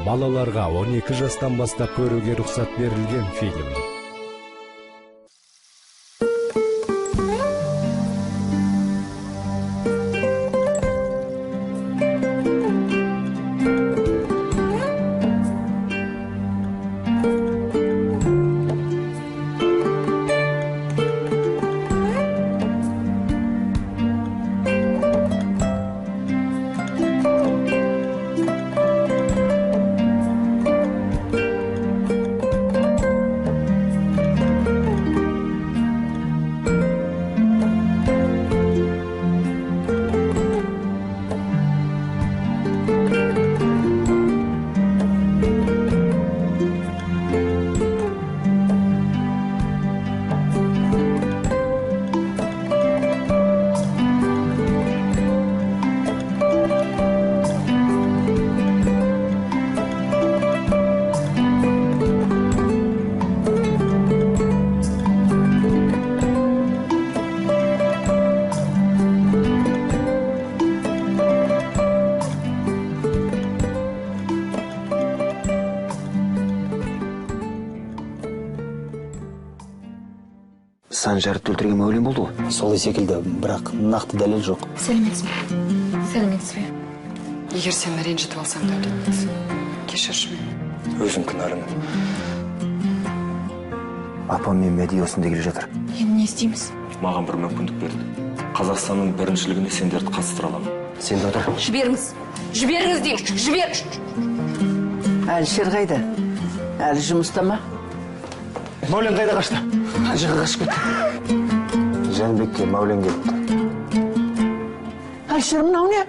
балаларга 12 жастан бастап көрүүгө уруксат берилген фильм. Санжарды өлтірген мәулен болды ғой? Солай секілді, бірақ нақты дәлел жоқ. Сәлеметсің бе? Сәлеметсіз бе? Егер сені ренжітіп алсам Дәулет, кешірші мені. Өзім кінәлімін. Апам мен Мәди осында келе жатыр. Енді не істейміз? Маған бір мүмкіндік берді. Қазақстанның біріншілігіне сендерді қатыстыра аламын. Сен де отыр. Жіберіңіз. Жіберіңіз деймін. Жібер. Әлішер қайда? Әлі жұмыста ма? Мәулен қайда қашты? Жығы қашып кетті. Жәнбекке Мәулен келіпті. Әлішер мынау не?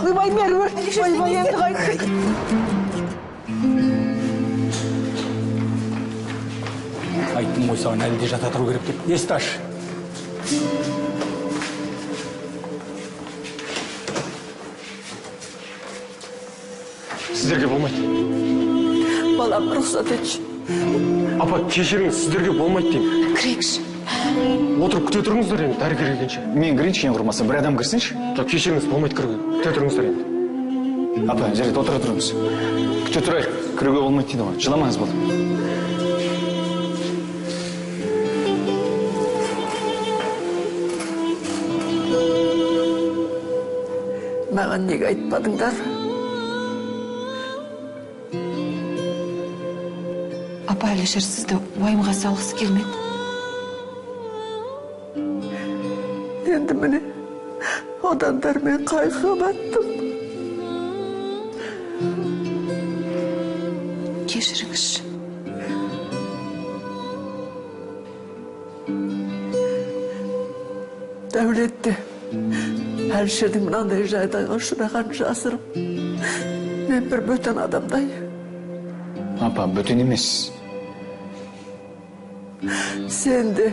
Ойбай меруер. Ойбай енді қайтты. Айттым ғой саған әлі де жата тұру керек деп. Есікті аш. Сіздерге болмайды. Балам рұқсат етші. Апа, кешіріңіз, сіздерге болмайды деймін. Кірейікші. Отырып күте тұрыңыздар енді, дәрігер келгенше. Мен кірейінші ең құрмаса, бір адам кірсінші. Кешіріңіз, болмайды кіруге. Күте тұрыңыздар енді. Апа, жарайды, отыра тұрыңыз. Күте тұрайық, кіруге болмайды дейді ғой. Жыламаңыз болды. Маған неге айтпадыңдар? Апа, Әлішер сізді уайымға салғысы келмеді. Енді міне, одандар мен қайғыға баттым. Кешіріңізші. Дәулетте, Әлішердің мынандай жайдайға ұшыраған жасырым. Мен бір бөтен адамдай. Апа, бөтен емес. Сен де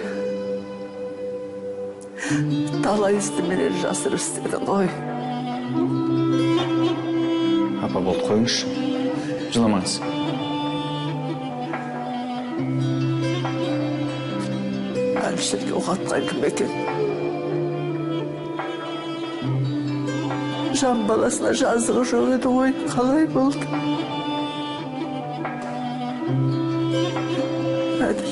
талай істі менен жасырып істедің ғой. Апа, болды, қойыңызшы. Жыламаңыз. Әлішерге оқ атқан кім екен? Жан баласына жазығы жоқ еді ғой, қалай болды? Мәди,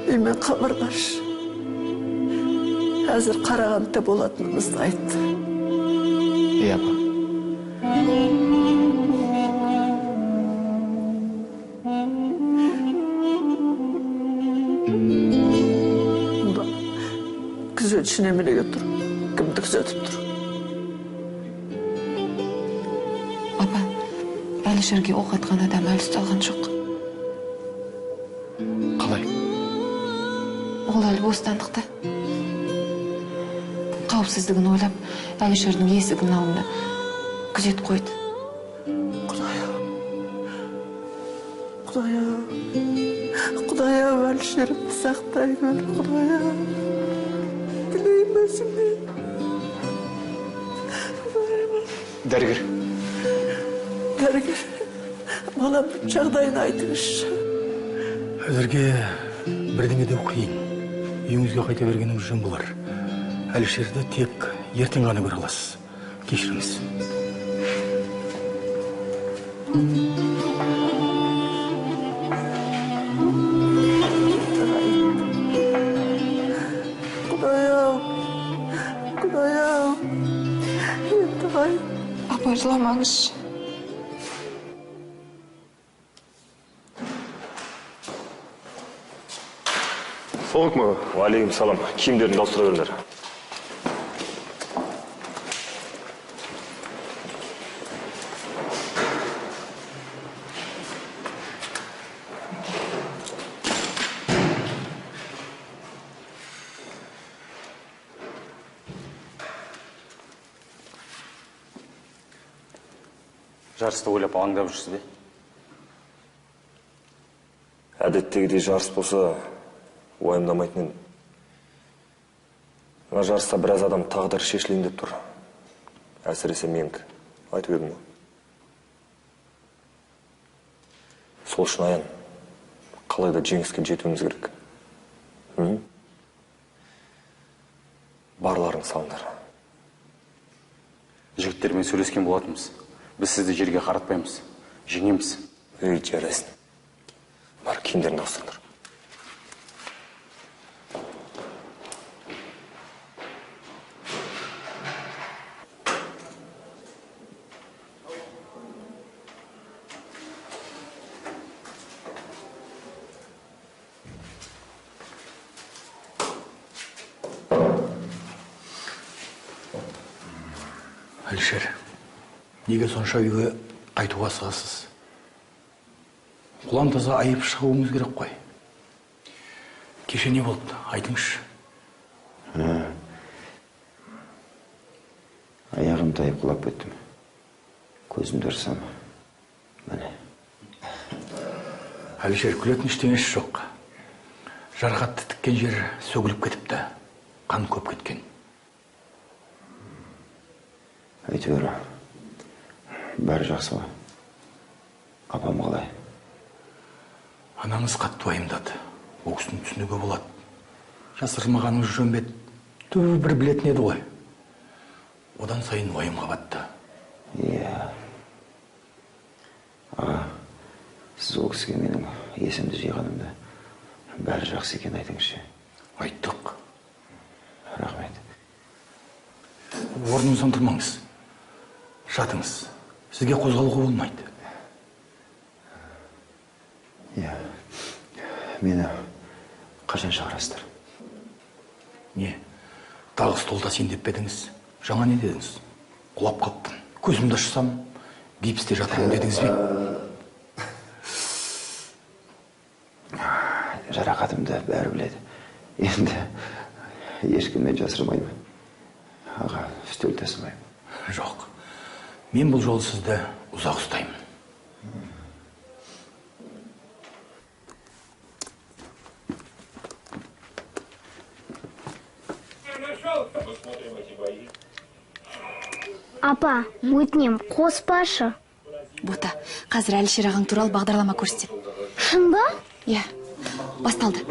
үймен қабырғаш. Әзір Қарағандыда болатынымызды айтты. Апа. Күзетші немереге тұр. Кімді күзетіп тұр? Апа, Әлішерге оқ атқан адам әлі ұсталған жоқ. Қалай? Ол әлі бостандықта. Қауіпсіздігін ойлап, Әлішердің есігінің алдында күзет қойды. Құдая, Әлішерімді сақтай көр, Құдая. Білейм өзімнен. Дәрігер. Дәрігер, маған жағдайын айтыңызшы. Әзірге бірдеңе де қиын. Үйіңізге қайта бергеніңіз жөн болар. Әлішерді тек ертең ғана көре аласыз. Кешіріңіз. Құдайым, енді қай. Апа, жыламаңыз. Саламатсың ба? Уалейкум салам. Киімдеріңді ауыстыра беріңдер. Жарысты ойлап алаңдап жүрсіз бе? Әдеттегідей жарыс болса, уайымдамайтын едім. Мына жарыста біраз адам тағдыры шешілейін деп тұр. Әсіресе менікі. Айтып едім ғой. Сол үшін Аян, қалай да жеңіске жетуіміз керек. Барларың салыңдар. Жігіттермен сөйлескен болатынбыз. Біз сізді жерге қаратпаймыз. Жеңеміз. Жарайсың. Бар, киімдеріңді ауыстырыңдар. Әлішер, неге сонша үйге қайтуға асығасыз? Құлан таза айып шығуымыз керек қой. Кеше не болды? Айтыңызшы. Аяғым тайып құлап кеттім. Көзімді ұрсам, міне. Әлішер, күлетін ештеңесі жоқ. Жарақатты тіккен жер сөгіліп кетіпті. Қан көп кеткен. Әйтеуір, бәрі жақсы ғой. Апам қалай? Анаңыз қатты уайымдады. Ол кісіні түсінуге болады. Жасырмағаныңыз жөн бе? Түбі бір білетін еді ғой. Одан сайын уайымға батты. Иә. Аға, сіз ол кісіге менің есімді жиғанымда бәрі жақсы екен айтыңызшы. Айттық. Рахмет. Орныңыздан тұрмаңыз. Жатыңыз. Сізге қозғалуға болмайды. Иә. Мені қашан шығарасыздар? Не? Тағы столда сен деп бедіңіз. Жаңа не дедіңіз? Құлап қаптым. Көзімді ашсам, гипсте жатырмын дедіңіз бе? Жарақатымды бәрі біледі. Енді ешкімнен жасырмаймын. Аға, үстел тасымаймын. Жоқ. Мен бұл жолы сізді ұзақ ұстаймын. Апа, өтінем, қоспашы. Бота, қазір Әлішер ағаң туралы бағдарлама көрсетеді. Шын ба? Иә, басталды.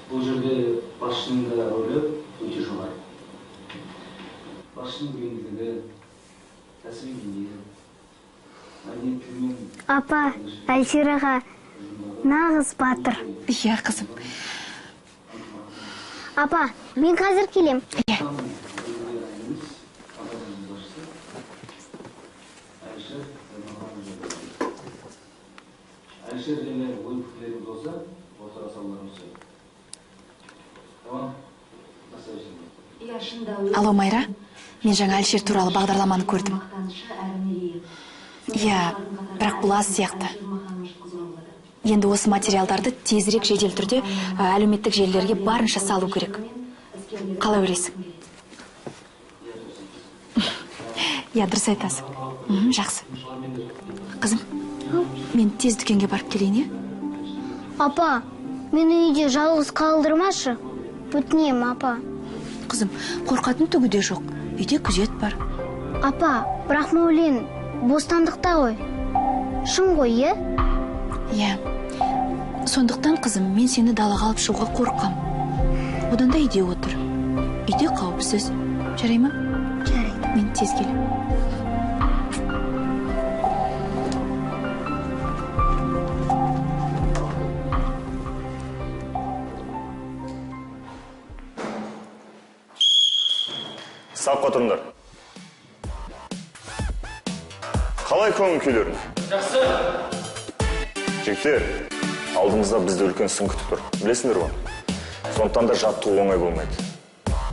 Бұл жерде басшының да рөлі өте жоғары. Басшының еңбегі, кәсіби деңгейі, мәдениеттілігімен... Апа, Әлішер аға нағыз батыр. Иә, қызым. Апа, мен қазір келем. Иә. Әлішер және ой пікірлеріміз болса, отыра салуларымыз сөйледі. Тамам, Алло, Майра, мен жаңа Әлішер туралы бағдарламаны көрдім. Иә, бірақ бұл аз сияқты. Енді осы материалдарды тезірек жедел түрде әлеуметтік желілерге барынша салу керек. Қалай ойлайсың? Иә, дұрыс айтасың. Жақсы. Қызым, мен тез дүкенге барып келейін, е? Апа, мені үйде жалғыз қалдырмашы. Өтінем, апа. Қызым, қорқатын түгі де жоқ. Үйде күзет бар. Апа, бірақ Мәулен бостандықта ғой. Шын ғой, е? Иә. Сондықтан, қызым, мен сені далаға алып шығуға қорқам. Одан да үйде отыр. Үйде қауіпсіз. Жарай ма? Жарайды. Мен тез келем. Сапқа тұрыңдар. Қалай көңіл күйлерің? Жақсы. Жігіттер, алдымызда бізді үлкен сын күтіп тұр. Білесіңдер ма? Сондықтан да жаттығу оңай болмайды.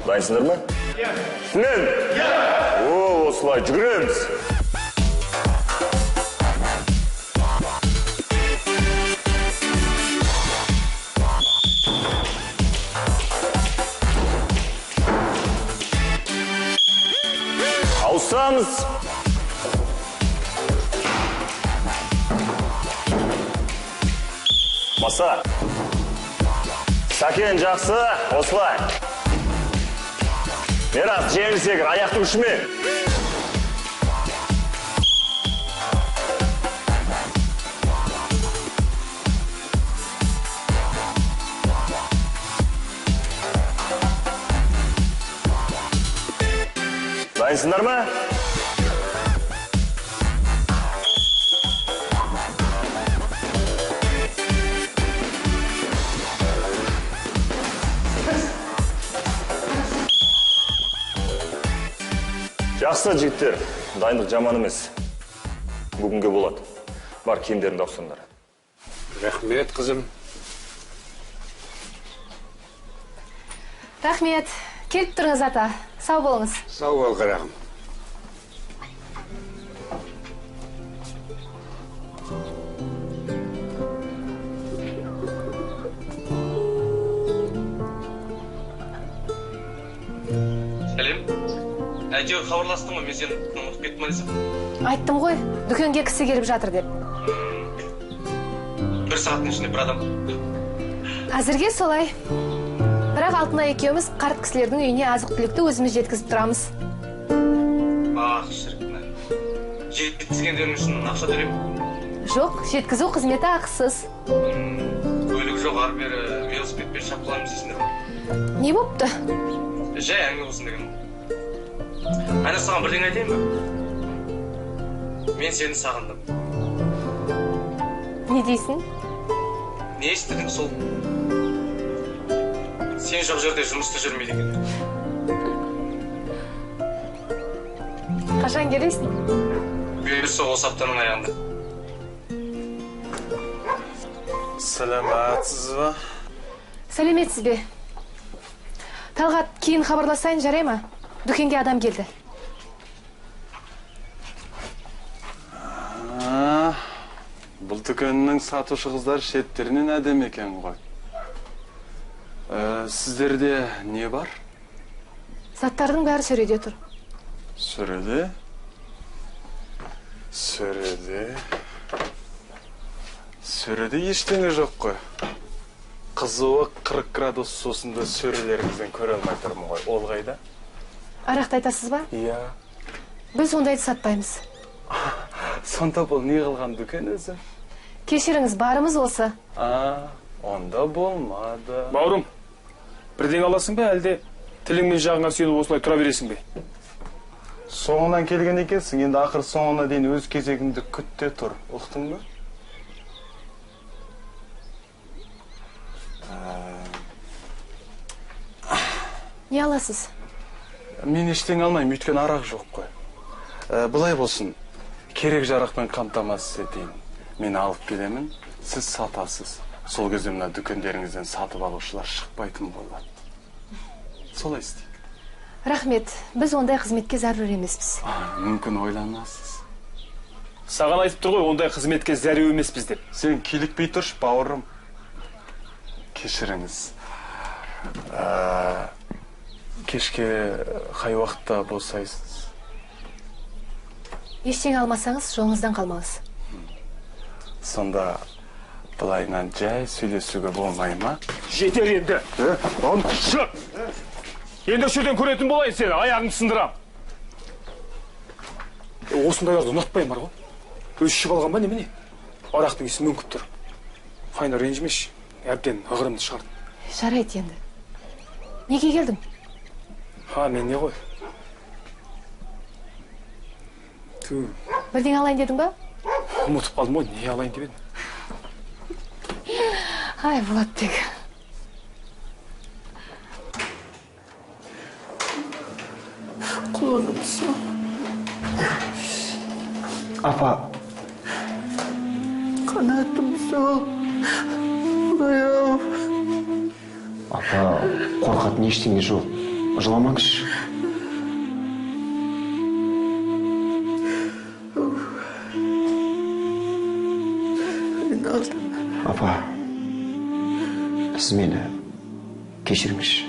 Дайынсыңдар ма? Иә. Мен? Иә. Осылай жүгіреміз. Ауысамыз. Маса. Сәкен жақсы, осылай. Мерас, жеңілсек, аяқты ұшымен. Дайынсыңдар ма? Жақсы, жігіттер. Дайындық жаман емес. Бүгінге болады. Бар, киімдеріңді ауыстырыңдар. Рахмет, қызым. Рахмет. Келіп тұрыңыз, ата. Сау болыңыз. Сау бол, қарағым. Сәлем. Әйтеуір хабарластың ғой, мен сені ұмытып кеттім десем. Айттым ғой, дүкенге кісі келіп жатыр деп. Бір сағаттың ішінде бір адам. Әзірге солай. Бірақ Алтынай екеуміз қарт кісілердің үйіне азық-түлікті өзіміз жеткізіп тұрамыз. Шіркін. Жеткізгендерің үшін ақша төлеймін? Жоқ, жеткізу қызметі ақысыз. Көлік жоқ, ары бері велосипедпен шапқыламыз есіңдер ме? Не бопты? Жай әңгіме болсын деген. Әне саған бірдеңе айтайын ба? Мен сені сағындым. Не дейсің? Не естідің сол? Сен жоқ жерде жұмысты жүрмейді екен. Қашан келесің? Бұйырса осы аптаның аяғында. Сәлеметсіз ба? Сәлеметсіз бе? Талғат, кейін хабарласайын, жарай ма? Дүкенге адам келді. Бұл дүкеннің сатушы қыздар шеттерінен әдем екен ғой. Сіздерде не бар? Заттардың бәрі сөреде тұр. Сөреде? Сөреде ештеңе жоқ қой. Қызуы 40 градус сусынды сөрелеріңізден көре алмай тұрмын ғой. Ол қайда? Арақты айтасыз ба? Иә. Біз ондайды сатпаймыз. Сонда бұл не қылған дүкен өзі? Кешіріңіз, барымыз осы. Онда болмады. Бауырым, бірден аласың ба, әлде тіліңмен жағыңа сүйеніп осылай тұра бересің бе? Соңынан келген екенсің, енді ақыр соңына дейін өз кезегіңді күтте тұр. Ұқтың ба? Не аласыз? Мен ештеңе алмаймын, өйткені арақ жоқ қой. Бұлай болсын, керек жарақпен қамтамасыз етейін. Мен алып келемін, сіз сатасыз. Сол кезде мына дүкендеріңізден сатып алушылар шықпайтын болады. Солай істейік. Рахмет, біз ондай қызметке зәру емеспіз. Мүмкін ойланасыз. Саған айтып тұр ғой, ондай қызметке зәру емеспіз деп. Сен килікпей тұрш, бауырым. Кешіріңіз. Кешке қай уақытта босайсыз? Ештеңе алмасаңыз, жолыңыздан қалмаңыз. Сонда былайынан жай сөйлесуге болмай ма? Жетер енді. Шық! Енді шөлден көретін болайын сені, аяғыңды сындырам. Осындайларды ұнатпаймын бар ғой. Өз ішіп алған ба немене? Арақтың исі мүңкіп тұр. Қайна ренжімеші, әбден ығырымды шығардым. Жарайды енді. Неге келдің? Мен не ғой? Бірден алайын дедің ба? Ұмытып қалдым ғой, не алайын деп едім. Ай, Болатбек. Апа. Қанатым сол. Құдай-ау. Апа, қорқатын ештеңе жоқ. Жыламаңызшы. Апа, сіз мені кешіріңізші.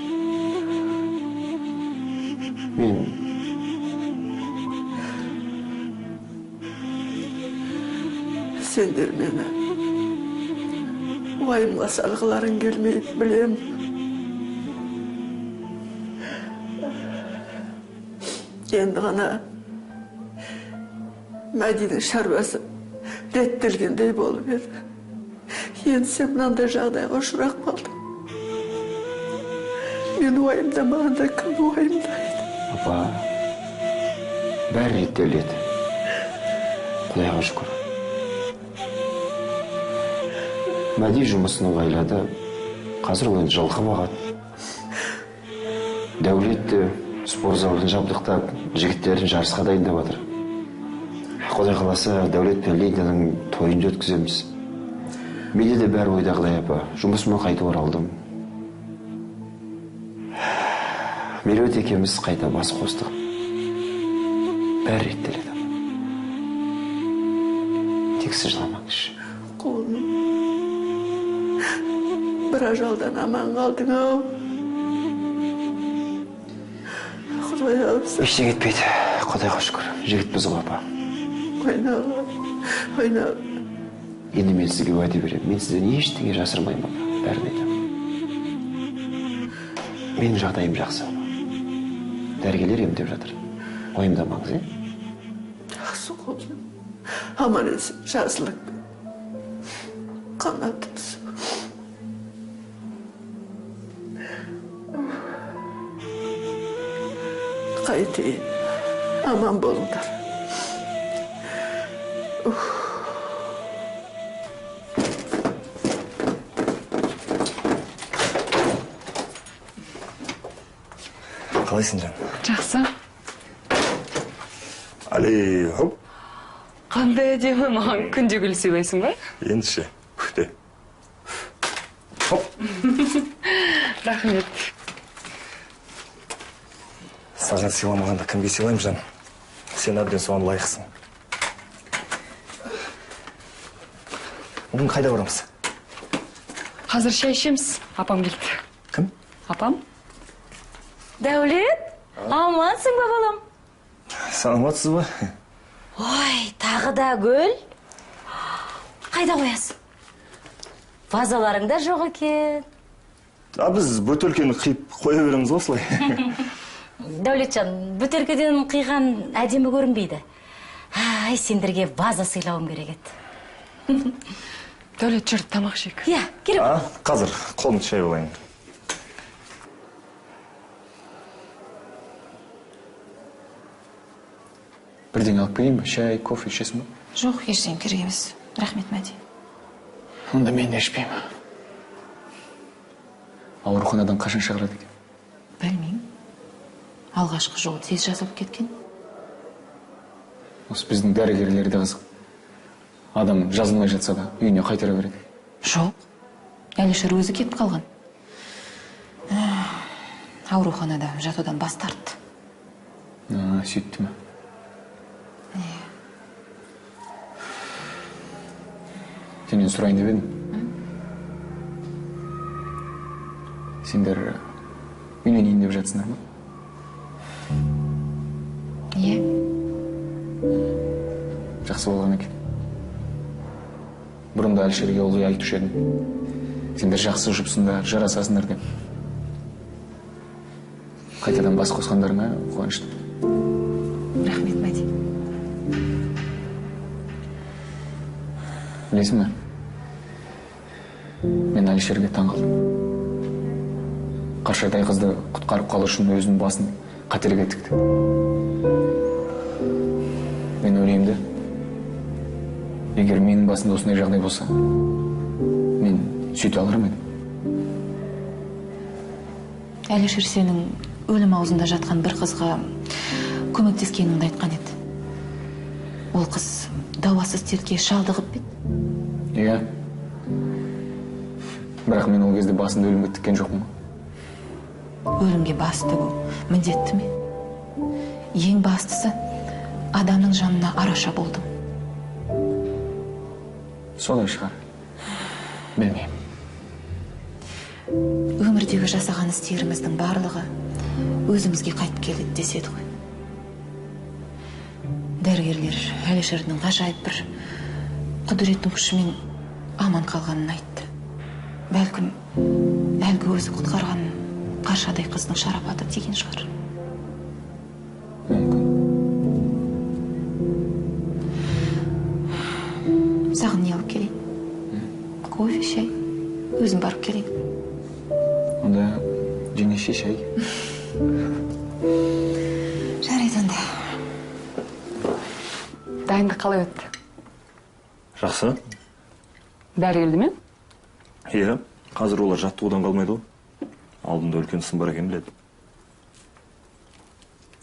Мен сендер мені уайымға салғыларың келмейді, білем. Енді ғана Мәдидің шаруасы реттелгендей болып еді. Енді сен мынандай жағдайға ұшырап қалдың. Мен уайымдамағанда кім уайымдайды? Апа, бәрі реттеледі. Құдайға шүкір. Мәди жұмысын ыңғайлады. Қазір ол енді жылқы бағады. Дәулет спорт залын жабдықтап, жігіттерін жарысқа дайындап жатыр. Құдай қаласа, Дәулет пен Лидияның тойын өткіземіз. Менде де бәрі ойдағыдай, апа. Жұмысыма қайтып оралдым. Меруерт екеуміз қайта бас қостық. Бәрі реттеледі. Тек сіз жыламаңызшы. Құлым, бір ажалдан аман қалдың-ау. Құдай-ау. Ештеңе етпейді. Құдайға шүкір. Жігітпіз ғой, апа. Ойнау. Енді мен сізге уәде беремін. Мен сізден ештеңе жасырмаймын, апа. Бәрін айтамын. Менің жағдайым жақсы, апа. Дәрігерлер емдеп жатыр. Уайымдамаңыз, Жақсы қолым. Аман есен, жазылық. Қанатымыз. Қайтейін. Аман болыңдар. Қалайсың, Жан? Жақсы. Али, хоп. Қандай әдемі, маған күнде гүл сыйлайсың ба? Ендіше. Күхте. Хоп. Рахмет. Саған сыйламағанда кімге сыйлайым, Жан? Сен әбден соған лайықсың. Бүгін қайда барамыз? Қазір шай ішеміз. Апам келді. Кім? Апам? Дәулет, амансың ба, балам? Саламатсыз ба? Ой, тағы да гүл. Қайда қоясың? Вазаларыңда жоқ екен. Біз бөтелкені қиып қоя береміз осылай. Дәулетжан, бөтелкеден қиған әдемі көрінбейді. Ай, сендерге ваза сыйлауым керек еді. Дәулет, жүр, тамақ жейік. Иә, керек. Қазір қолымды шай болайын. Бірден алып келейін бе? Шай, кофе ішесің бе? Жоқ, ештеңе керек емес. Рахмет, Мәди. Онда мен де ішпеймін. Ауруханадан қашан шығарады екен? Білмеймін. Алғашқы жолы тез жазылып кеткен. Осы біздің дәрігерлері де қызық. Адам жазылмай жатса да үйіне қайтара береді. Жоқ. Әлішер өзі кетіп қалған. Ауруханада жатудан бас тартты. Сөйтті ме? Сенен сұрайын деп едім. Сендер үйленейін деп жатсыңдар ма? Иә. Жақсы болған екен. Бұрында Әлішерге ылғи айтушы едім. Сендер жақсы жұпсыңдар, жарасасыңдар деп. Қайтадан бас қосқандарыңа қуанышты. Рахмет, Мәди. Білесің ме? Мен Әлішерге таң қалдым. Қаршадай қызды құтқарып қалу үшін өзінің басын қатерге тікті. Мен ойлаймын, егер менің басымда осындай жағдай болса, мен сөйте алар ма едім? Әлішер сенің өлім аузында жатқан бір қызға көмектескеніңді айтқан еді. Ол қыз дауасыз дертке шалдығып бет. Иә. Бірақ мен ол кезде басында өлімге тіккен жоқпын. Өлімге бас тігу міндетті ме? Ең бастысы адамның жанына араша болдым. Солай шығар. Білмеймін. Өмірдегі жасаған істеріміздің барлығы өзімізге қайтып келеді деседі ғой. Дәрігерлер Әлішердің ғажайып бір құдіреттің күшімен аман қалғанын айтты. Бәлкім әлгі өзі құтқарған қаршадай қыздың шарапаты тиген шығар. Саған не алып келейін? Кофе, шай? Өзім барып келейін. Онда жеңеше шай. Жарайды онда. Дайындық қалай өтті? Жақсы. Бәрі келді ме? Иә, қазір олар жаттығудан қалмайды ғой. Алдында үлкен сын бар екен біледі.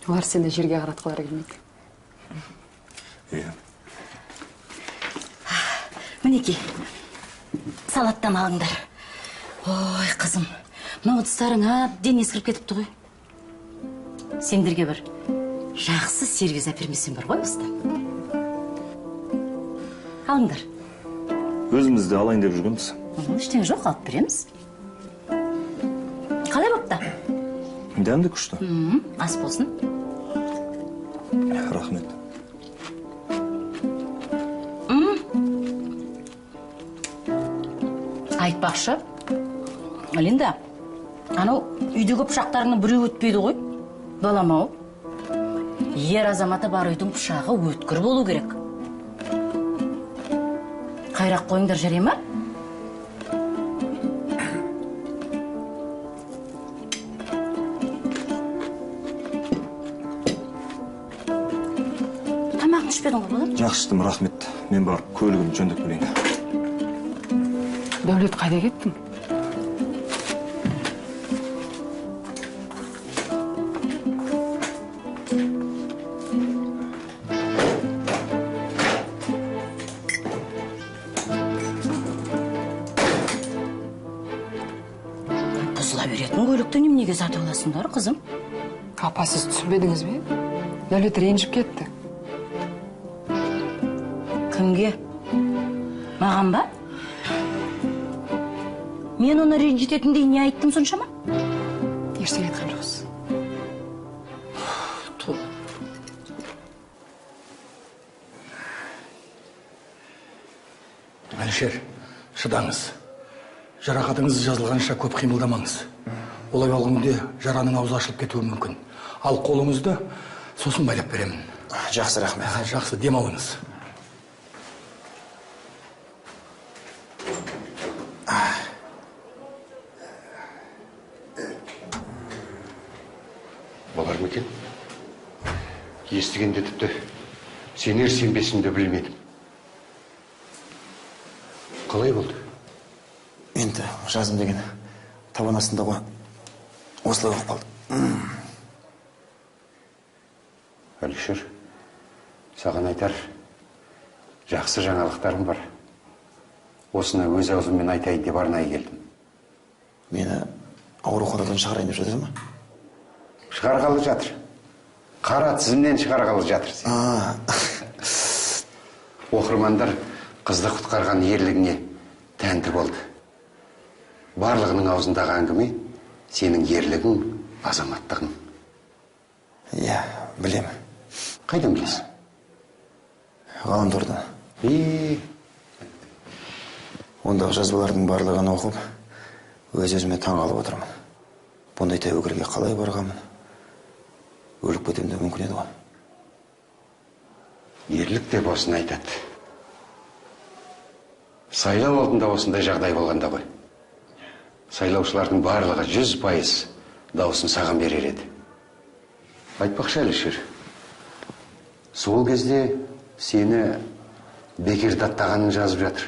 Олар сенде жерге қаратқылары келмейді. Иә. Мінеки, салаттан алыңдар. Ой, қызым, мына ыдыстарың әбден ескіріп кетіпті ғой. Сендерге бір жақсы сервиз әпермесем бар ғой ұста. Алыңдар. Өзімізді алайын деп жүргенбіз. Ештеңе жоқ, алып береміз. Қалай бопты? Дәмді күшті. Ас болсын. Рахмет. Айтпақшы, Линда, анау үйдегі пышақтарының біреу өтпейді ғой, балам-ау. Ер азаматы бар үйдің пышағы өткір болу керек. Қайрақ қойыңдар жарай ма? Тамақ түшпедің ғой, балам? Жақсы іштім, рахмет. Мен барып көлігімді жөндеп келейін. Дәулет, қайда кеттің? Бұзыла беретін көлікті неменеге сатып аласыңдар, қызым? Апа, сіз түсінбедіңіз бе? Дәулет ренжіп кетті. Кімге? Маған ба? Мен оны ренжітетіндей не айттым соншама? Ештеңе айтқан жоқсыз. Әлішер, шыдаңыз. Жарақатыңыз жазылғанша көп қимылдамаңыз. Олай болғанда жараның аузы ашылып кетуі мүмкін. Ал қолыңызды сосын байлап беремін. Жақсы, рахмет. Жақсы, дем алыңыз. Болар ма екен? Естігенде тіпті сенер сенбесін де білмедім. Қалай болды? Енді жазым деген табан астында ғой. Осылай болып қалды. Әлішер, саған айтар жақсы жаңалықтарым бар. Осыны өз аузыммен айтайын деп арнайы келдім. Мені ауруханадан шығарайын деп жатыр ма? Шығарғалы жатыр. Қара тізімнен шығарғалы жатыр. Оқырмандар қызды құтқарған ерлігіне тәнті болды. Барлығының аузындағы әңгіме сенің ерлігің, азаматтығың. Иә, білемін. Қайдан білесің? Ғаламтордан. Ондағы жазбалардың барлығын оқып, өз-өзіме таң қалып отырмын. Бұндай тәуекелге қалай барғанмын? Өліп кетем де мүмкін еді ғой. Ерлік деп осыны айтады. Сайлау алдында осындай жағдай болғанда ғой. Сайлаушылардың барлығы 100% дауысын саған берер еді. Айтпақшы, Әлішер, сол кезде сені бекер даттағанын жазып жатыр.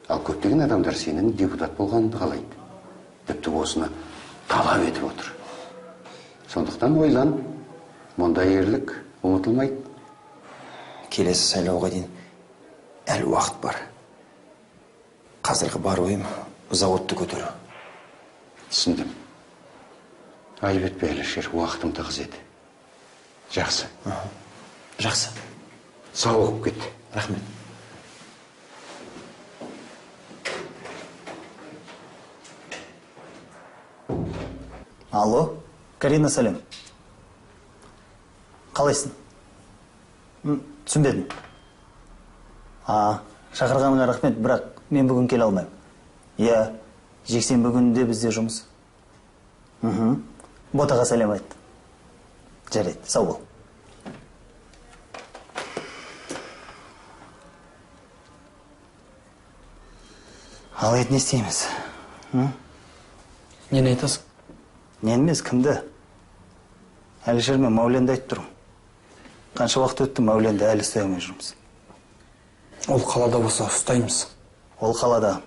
Ал көптеген адамдар сенің депутат болғаныңды қалайды. Тіпті осыны талап етіп отыр. Сондықтан ойлан, мұндай ерлік ұмытылмайды. келесі сайлауға дейін әлі уақыт бар. Қазіргі бар ойым заводты көтеру. Түсіндім. Айып етпе, Әлішер, уақытым тығыз еді. Жақсы. Жақсы. Сау болып кет. Рахмет. Алло, Карина, сәлем. Қалайсың? Түсінбедім. Шақырғаныңа рахмет, бірақ мен бүгін келе алмаймын. Иә, жексенбі күнінде бізде жұмыс. Ботаға сәлем айт. Жарайды, сау бол. Ал ет не істейміз? Нені айтасың? Нені емес, кімді? Әлішер мен Мәуленді айтып тұрмын. Қанша уақыт өтті, Мәуленді әлі ұстай алмай жүрміз. Ол қалада болса ұстаймыз. Ол қалада.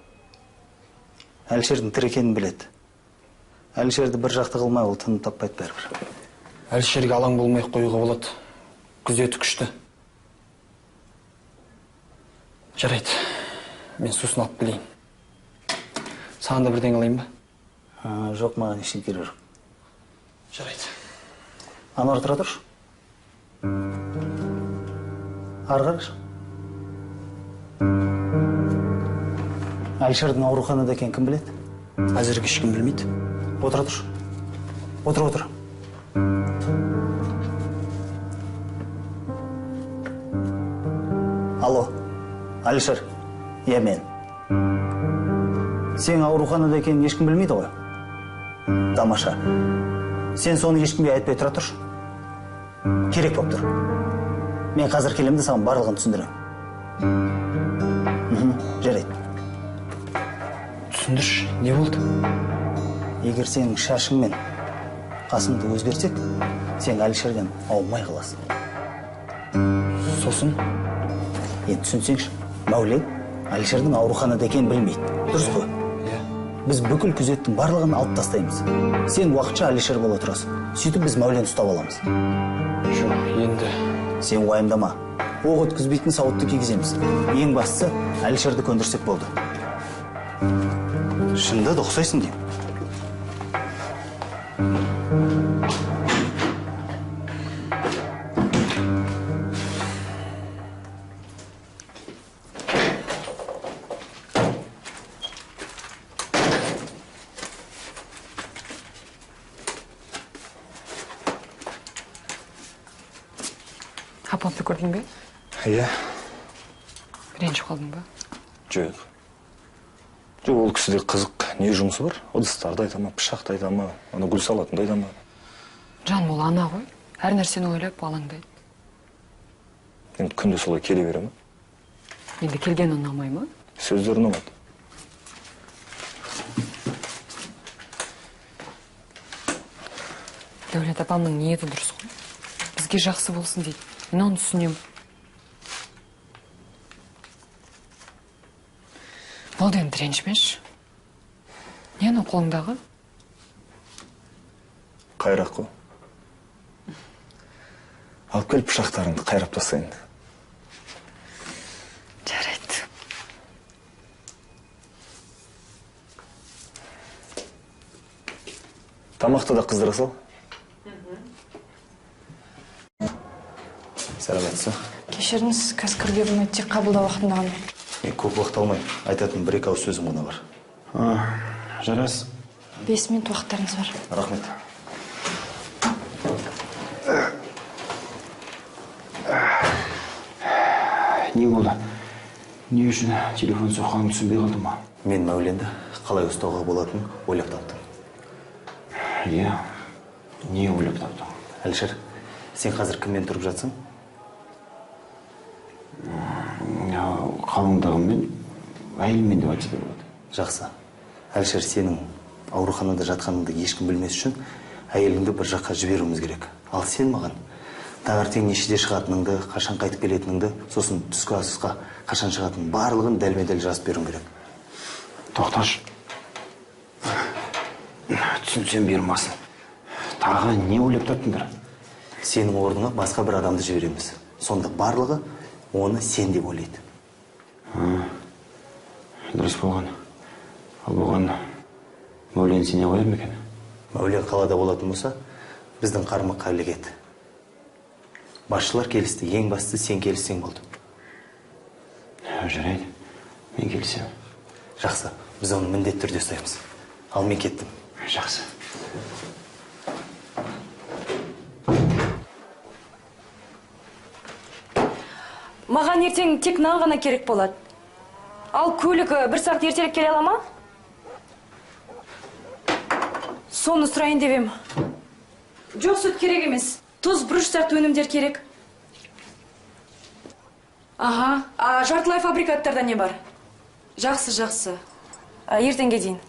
Әлішердің тірі екенін біледі. Әлішерді бір жақты қылмай, ол тынып таппайды бәрібір. Әлішерге алаң болмай қоюға болады. Күзеті күшті. Жарайды. Мен сусын алып білейін. Саған да бірден алайын ба? Жоқ, маған ештеңе керек жоқ. Жарайды. Ануар, тұра тұршы. Ары қарашы. Әлішердің ауруханада екенін кім біледі? Әзірге ешкім білмейді. Отыра тұршы. Отыр. Алло, Әлішер. Иә, мен. Сен ауруханада екенін ешкім білмейді ғой? Тамаша. Сен соны ешкімге айтпай тұра тұршы. Керек болып тұр. Мен қазір келемді, саған барлығын түсіндірем. Жарайды. Түсіндірші, не болды? Егер сенің шашың мен қасыңды өзгерсек, сен Әлішерден аумай қаласың. Сосын? Енді түсінсеңші, Мәулен Әлішердің ауруханада екенін білмейді. Дұрыс қой? Біз бүкіл күзеттің барлығын алып тастаймыз. Сен уақытша Әлішер бола тұрасың. Сөйтіп біз Мәуленді ұстап аламыз. Жоқ, енді... Сен уайымдама. Оқ өткізбейтін сауытты кигіземіз. Ең бастысы Әлішерді көндірсек болды. Шынында да ұқсайсың деймін. Апамды көрдің бе? Иә. Ренжіп қалдың ба? Жоқ. Ол кісіде қызық не жұмысы бар? Ыдыстарды айта ма, пышақты айта ма, ана гүл салатынды айта ма? Жаным, ол ана ғой. Әр нәрсені ойлап алаңдайды. Енді күнде солай келе бере ма? Енді келген ұнамай ма? Сөздері ұнамайды. Дәулет апамның ниеті дұрыс қой. Бізге жақсы болсын дейді. Мен оны түсінем. Болды енді ренжімеші. Не анау қолыңдағы? Қайрақ қой. Алып кел пышақтарыңды қайрап тастайын. Жарайды. Тамақты да қыздыра сал. Сәлеметсіз. Кешіріңіз, қазір кіруге болмайды, тек қабылдау уақытында ғана. Мен көп уақыт алмаймын. Айтатын бір-екі ауыз сөзім ғана бар. Жарас. 5 минут уақыттарыңыз бар. Рахмет. Не болды? Не үшін телефон соққанын түсінбей қалдым ма? Мен Мәуленді қалай ұстауға болатынын ойлап таптым. Иә, не ойлап таптың? Әлішер, сен қазір кіммен тұрып жатсың? Қалыңдағыммен, әйелмен деп айтса да болады. Жақсы. Әлішер, сенің ауруханада жатқаныңды ешкім білмес үшін әйеліңді бір жаққа жіберуіміз керек. Ал сен маған таңертең нешеде шығатыныңды, қашан қайтып келетініңді, сосын түскі асқа қашан шығатынын барлығын дәлме-дәл жазып беруің керек. Тоқташы. Түсінсем бермасын. Тағы не ойлап таптыңдар? Сенің орныңа басқа бір адамды жібереміз. Сонда барлығы оны сен деп ойлайды. Дұрыс болған. Ал бұған Мәулен сене қояр ма екен? Мәулен қалада болатын болса, біздің қармаққа ілігеді. Басшылар келісті, ең бастысы сен келіссең болды. Жарайды, мен келісем. Жақсы, біз оны міндетті түрде ұстаймыз. Ал мен кеттім. Жақсы. Маған ертең тек нан ғана керек болады. Ал көлік бір сағат ертелік келе ала ма? Соны сұрайын деп ем. Жоқ, сүт керек емес. Тұз, бұрыш сияқты өнімдер керек. Аха, жартылай фабрикаттарда не бар? Жақсы, жақсы. Ертеңге дейін.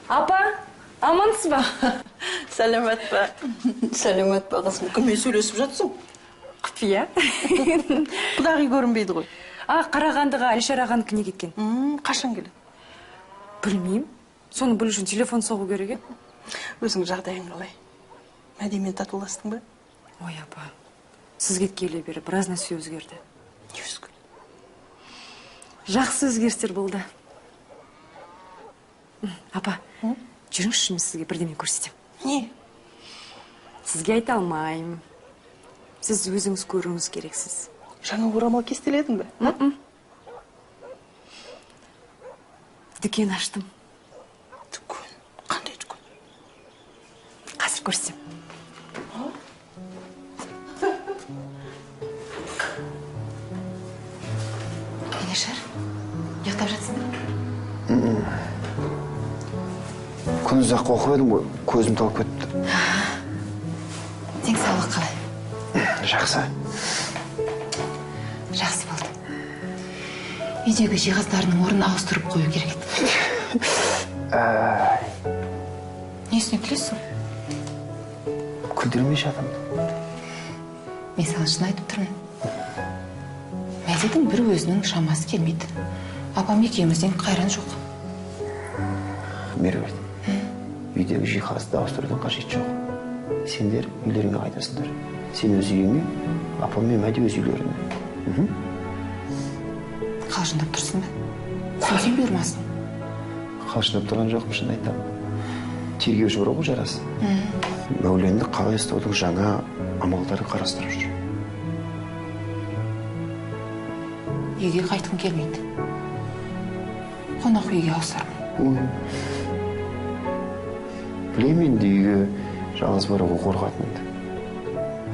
Апа, амансыз ба? Сәлемет па. Сәлемет па, қызым. Кіммен сөйлесіп жатсың? Құпия. Құдағи көрінбейді ғой. Қарағандыға Әлішер ағаның күне кеткен. Қашан келеді? Білмеймін. Соны білу үшін телефон соғу керек еді. Өзің жағдайың қалай? Мәдимен татуластың ба? Ой, апа, сіз кеткелі бері біраз нәрсе өзгерді. Не өзгерді? Жақсы өзгерістер болды. Апа, жүріңізші, мен сізге бірдеме көрсетем. Не? Сізге айта алмаймын. Сіз өзіңіз көруіңіз керексіз. Жаңа орамал кестеледің бе? Дүкен аштым. Дүкен? Қандай дүкен? Қазір көрсем. Әлішер, ұйықтап жатсың ба? Күн ұзақ оқып едім ғой, көзім талып кетті. Денсаулық қалай? Жақсы. Жақсы болды. Үйдегі жиһаздарының орнын ауыстырып қою керек еді. Несіне күлесің? Күлдірмей жатамын. Мен саған шын айтып тұрмын. Мәдидің бір өзінің шамасы келмейді. Апам екеумізден қайран жоқ. Меруерт, үйдегі жиһазды ауыстырудың қажеті жоқ. Сендер үйлеріңе қайтасыңдар. Сен өз үйіңе, апам мен Мәди өз үйлеріне. Қалжыңдап тұрсың ба? Сөзің бұйырмасын. Қалжыңдап тұрған жоқпын, шын айтамын. Тергеуші бар ғой жарасы. Мәуленді қалай ұстаудың жаңа амалдарын қарастырып жүр. Үйге қайтқым келмейді. Қонақ үйге ауысармын. Білемін де үйге жалғыз баруға қорқатынымды.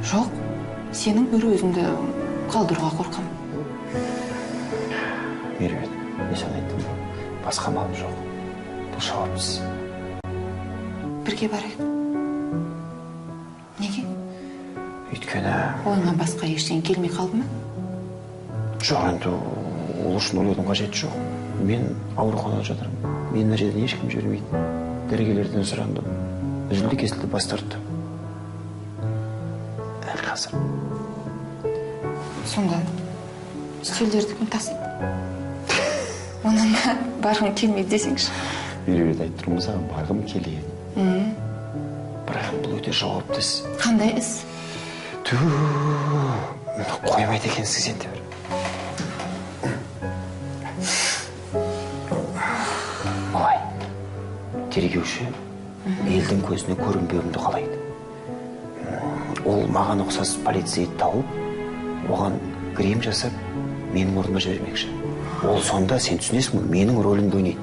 Жоқ, сенің бір өзіңді қалдыруға қорқам. Меруерт, мен саған айттым ба? Басқа малым жоқ. Бұл жауапсыз. Бірге барайық. Неге? Өйткені... Ойыңа басқа ештеңе келмей қалды ма? Жоқ, енді ол үшін ойлаудың қажеті жоқ. Мен ауруханада жатырмын. Мен мына жерден ешкім жібермейді. Дәрігерлерден сұрандым. Үзілді кесілді бас тартты. Әлі қазір. Сонда үстелдерді кім тасиды? Онан барғым келмейді десеңші. Меруерт айтып тұрмын саған, барғым келеді. Бірақ бұл өте жауапты іс. Қандай іс? Қоймайды екенсіз сен де бір. Малай, тергеуші елдің көзіне көрінбеуімді қалайды. Ол маған ұқсас полицейді тауып, оған грим жасап, менің орныма жібермекші. Ол сонда сен түсінесің бе, менің рөлімді ойнайды.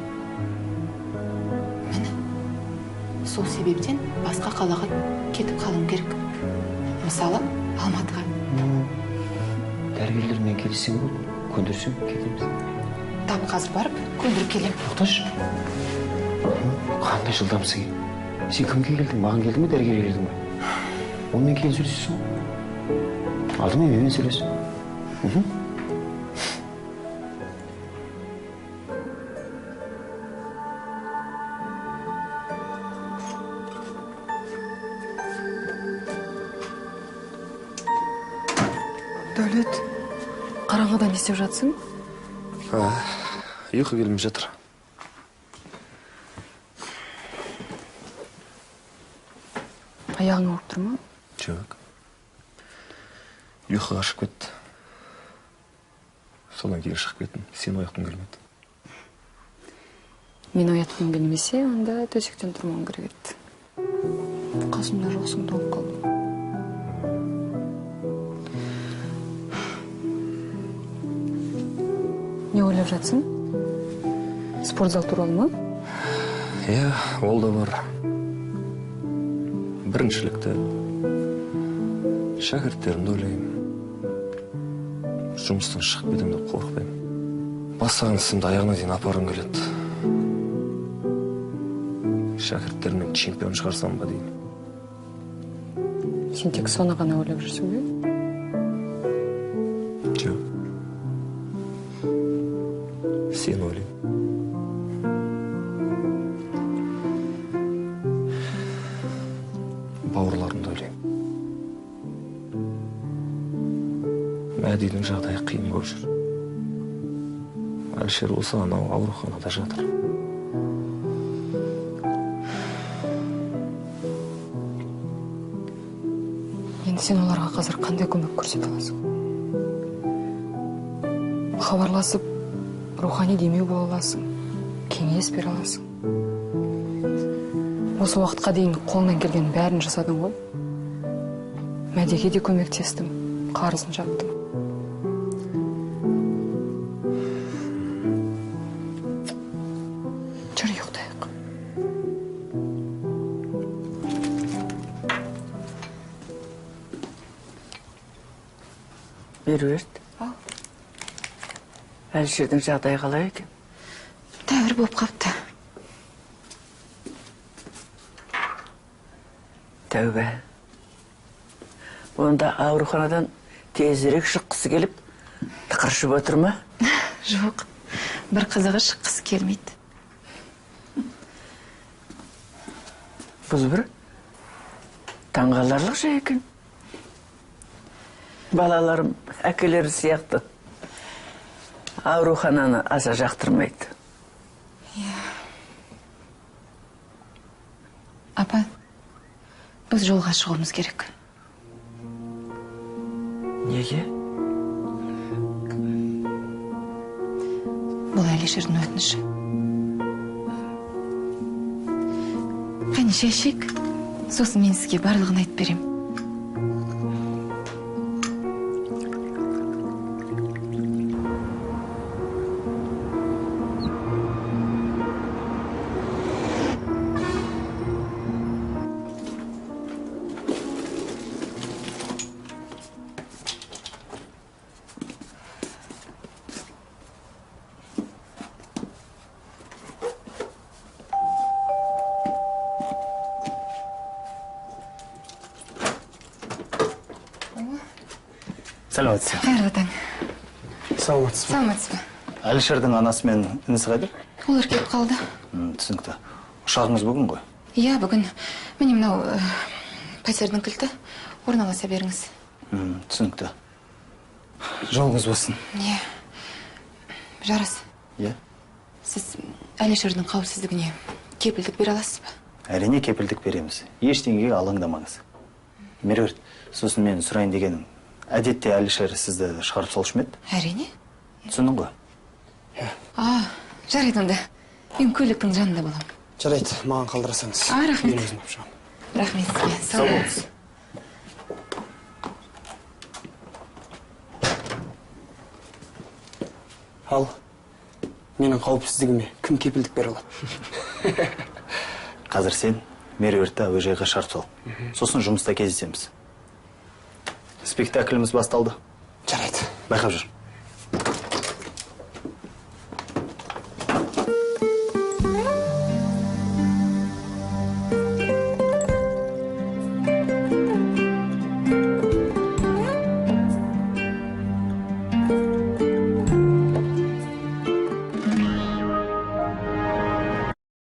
Сол себептен басқа қалаға кетіп қалым керек. Мысалы, Алматыға. Дәрігерлермен келсең ғой, көндірсең кетеміз. Тап қазір барып, көндіріп келем. Тоқташы. Қандай жылдамсың? Сен кімге келдің? Маған келдің бе, дәрігерге келдің бе? Онымен кейін сөйлесесің ғой. Алдымен менімен сөйлес. Дәулет, қараңғыда не істеп жатсың? Ұйқы келмей жатыр. Аяғың ауырып тұр ма? Жоқ. Ұйқы қашып кетті. Содан кейін шығып кеттім. Сен оятқың келмеді. Мен оятқым келмесе, онда төсектен тұрмауым керек еді. Қасымда жоқсың, тоңып қалдым. Не ойлап жатсың? Спортзал туралы ма? Иә, ол да бар. Біріншілікті, шәкірттерімді ойлаймын. Жұмыстан шығып кетемін деп қорықпаймын. Бастаған ісімді аяғына дейін апарғым келеді. Шәкірттермен чемпион шығарсам ба деймін. Сен тек соны ғана ойлап жүрсің бе? Жоқ. Сен ойлаймын. Бауырларымды ойлаймын. Мәдидің жағдайы қиын болып жүр. Әлішер болса анау ауруханада жатыр. Енді сен оларға қазір қандай көмек көрсете аласың? Хабарласып, рухани демеу бола аласың, кеңес бере аласың. Осы уақытқа дейін қолынан келген бәрін жасадың ғой. Мәдиге де көмектестім, қарызын жаптым. Жүр, ұйықтайық. Меруерт. Әлішердің жағдайы қалай екен? Тәуір болып қапты. Тәубе. Онда ауруханадан тезірек шыққысы келіп, тықыршып отыр ма? Жоқ, бір қызығы шыққысы келмейді. Бұл бір таңғаларлық жай екен. Балаларым әкелері сияқты аурухананы аса жақтырмайды. Апа, біз жолға шығуымыз керек. Неге? Бұл Әлішердің өтініші. Қане шешек, сосын мен сізге барлығын айтып берем. Сәлеметсіз. Қайырлы таң. Саламатсыз ба? Саламатсыз ба? Әлішердің анасы мен інісі қайда? Олар келіп қалды. Түсінікті. Ұшағыңыз бүгін ғой? Иә, бүгін. Міне мынау пәтердің кілті. Орналаса беріңіз. Түсінікті. Жолыңыз болсын. Иә. Жарас. Иә. Сіз Әлішердің қауіпсіздігіне кепілдік бере аласыз ба? Әрине кепілдік береміз. Ештеңеге алаңдамаңыз. Меруерт, сосын мен сұрайын дегенім. Әдетте Әлішер сізді шығарып салушы ма еді? Әрине. Түсіндің ғой? Жарайды онда. Мен көліктің жанында боламын. Жарайды, маған қалдырасаңыз. Рахмет. Мен өзім алып шығамын. Рахмет сізге. Сау болыңыз. Ал, менің қауіпсіздігіме кім кепілдік бере алады? Қазір сен Меруертті әуежайға шығарып сал. Сосын жұмыста кездесеміз. Спектакліміз басталды. Жарайды. Байқап жүр.